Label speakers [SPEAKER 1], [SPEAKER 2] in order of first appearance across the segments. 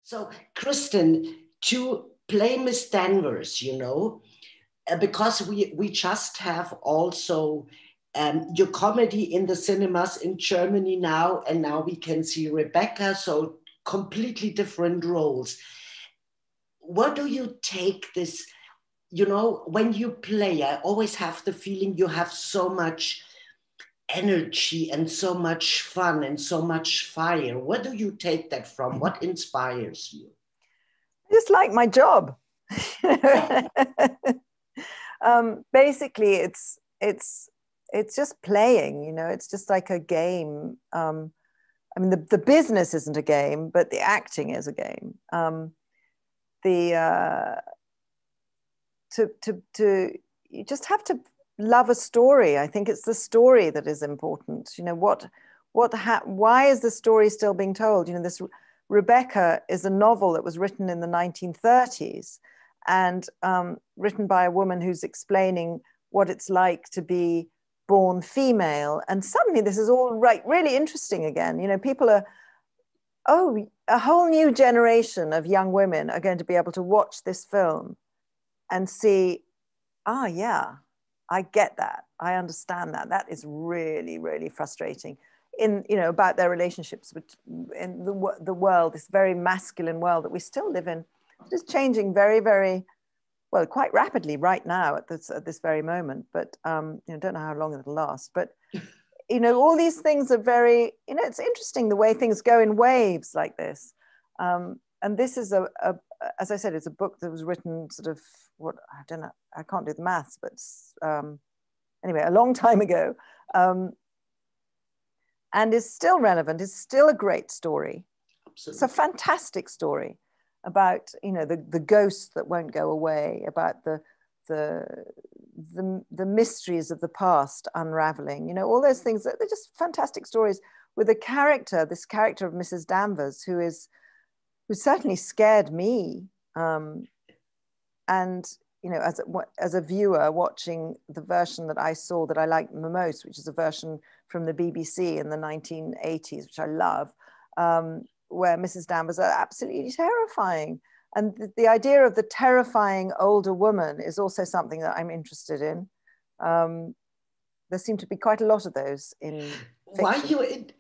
[SPEAKER 1] So, Kristin, to play Miss Danvers, because we just have also your comedy in the cinemas in Germany now, and now we can see Rebecca, so completely different roles. What do you take this, when you play, I always have the feeling you have so much energy and so much fun and so much fire. Where do you take that from? What inspires you?
[SPEAKER 2] I just like my job. Basically, it's just playing. It's just like a game. I mean, the business isn't a game, but the acting is a game. You just have to love a story. I think it's the story that is important. Why is the story still being told? This Rebecca is a novel that was written in the 1930s and written by a woman who's explaining what it's like to be born female. And suddenly this is all really interesting again. People are, a whole new generation of young women are going to be able to watch this film and see, yeah, I get that. I understand that. That is really, really frustrating about their relationships in the world, this very masculine world that we still live in. It is changing very, very, well, quite rapidly right now at this very moment, but don't know how long it'll last. But, all these things are very, it's interesting the way things go in waves like this. And this is as I said, it's a book that was written sort of, I don't know, I can't do the maths, but anyway, a long time ago, and is still relevant, is still a great story. Absolutely. It's a fantastic story about, the ghost that won't go away, about the mysteries of the past unraveling, all those things. They're just fantastic stories with this character of Mrs. Danvers, who certainly scared me. And, as a viewer watching the version that I saw that I liked the most, which is a version from the BBC in the 1980s, which I love, where Mrs. Danvers are absolutely terrifying. And the idea of the terrifying older woman is also something that I'm interested in. There seem to be quite a lot of those in fiction.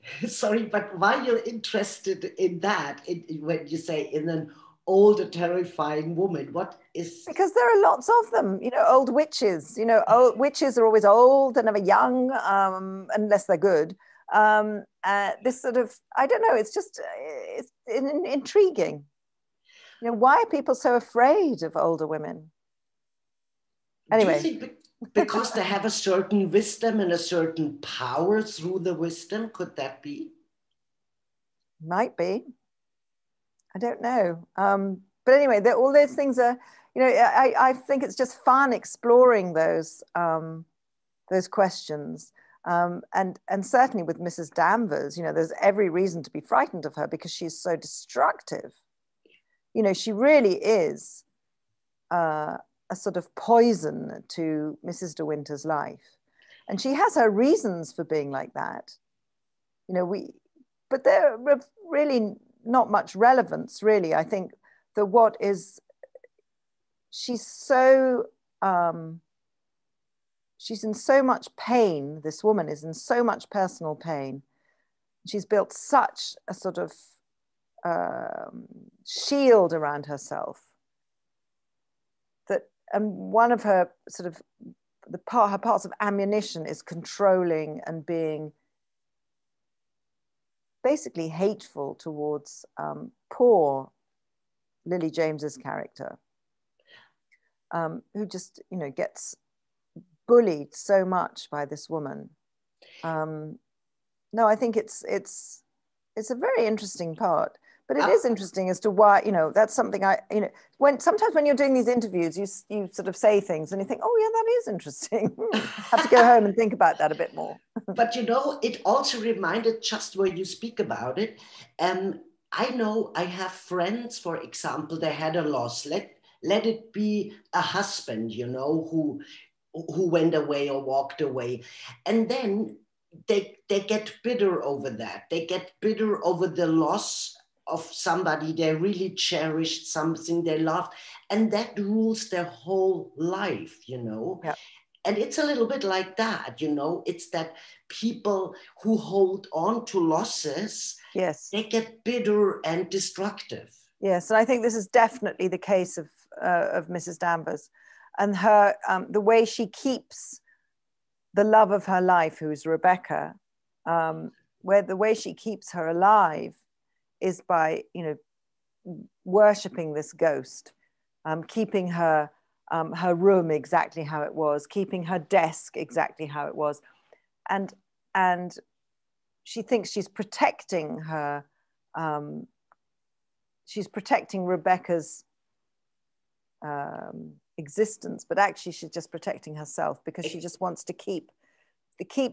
[SPEAKER 1] Why you're interested in that, when you say in an older terrifying woman, what is?
[SPEAKER 2] Because there are lots of them, old witches. Old witches are always old and never young, unless they're good. This sort of, I don't know, it's intriguing. Why are people so afraid of older women? Anyway.
[SPEAKER 1] Do you think because they have a certain wisdom and a certain power through the wisdom? Could that be?
[SPEAKER 2] Might be. I don't know. But anyway, all those things are, I think it's just fun exploring those questions. And certainly with Mrs. Danvers, there's every reason to be frightened of her because she's so destructive. She really is a sort of poison to Mrs. De Winter's life. And she has her reasons for being like that. But they're really not much relevance, really. I think that she's in so much pain. This woman is in so much personal pain. She's built such a sort of shield around herself and one of her sort of her parts of ammunition is controlling and being basically hateful towards poor Lily James's character, who just gets bullied so much by this woman. No, I think it's a very interesting part. But it is interesting as to why, that's something sometimes when you're doing these interviews, you sort of say things and you think, oh yeah, that is interesting. Have to go home and think about that a bit more.
[SPEAKER 1] But it also reminded, just where you speak about it, I know I have friends, for example, they had a loss. Let it be a husband, who went away or walked away. And then they get bitter over that. They get bitter over the loss of somebody they really cherished, something they loved, and that rules their whole life, you know.
[SPEAKER 2] Yeah.
[SPEAKER 1] And it's a little bit like that, you know. It's that people who hold on to losses,
[SPEAKER 2] Yes.
[SPEAKER 1] they get bitter and destructive.
[SPEAKER 2] Yes, and I think this is definitely the case of Mrs. Danvers, and her the way she keeps the love of her life, who's Rebecca, where the way she keeps her alive is by, you know, worshipping this ghost, keeping her room exactly how it was, keeping her desk exactly how it was, and she thinks she's protecting her. She's protecting Rebecca's existence, but actually she's just protecting herself, because she just wants to keep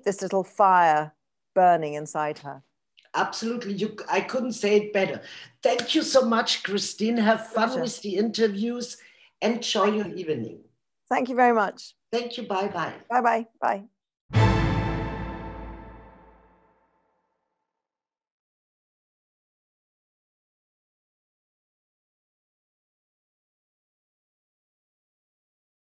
[SPEAKER 2] this little fire burning inside her.
[SPEAKER 1] Absolutely. I couldn't say it better. Thank you so much, Kristin. Have fun with the interviews. Enjoy your evening.
[SPEAKER 2] Thank you very much.
[SPEAKER 1] Thank you. Bye-bye.
[SPEAKER 2] Bye-bye. Bye.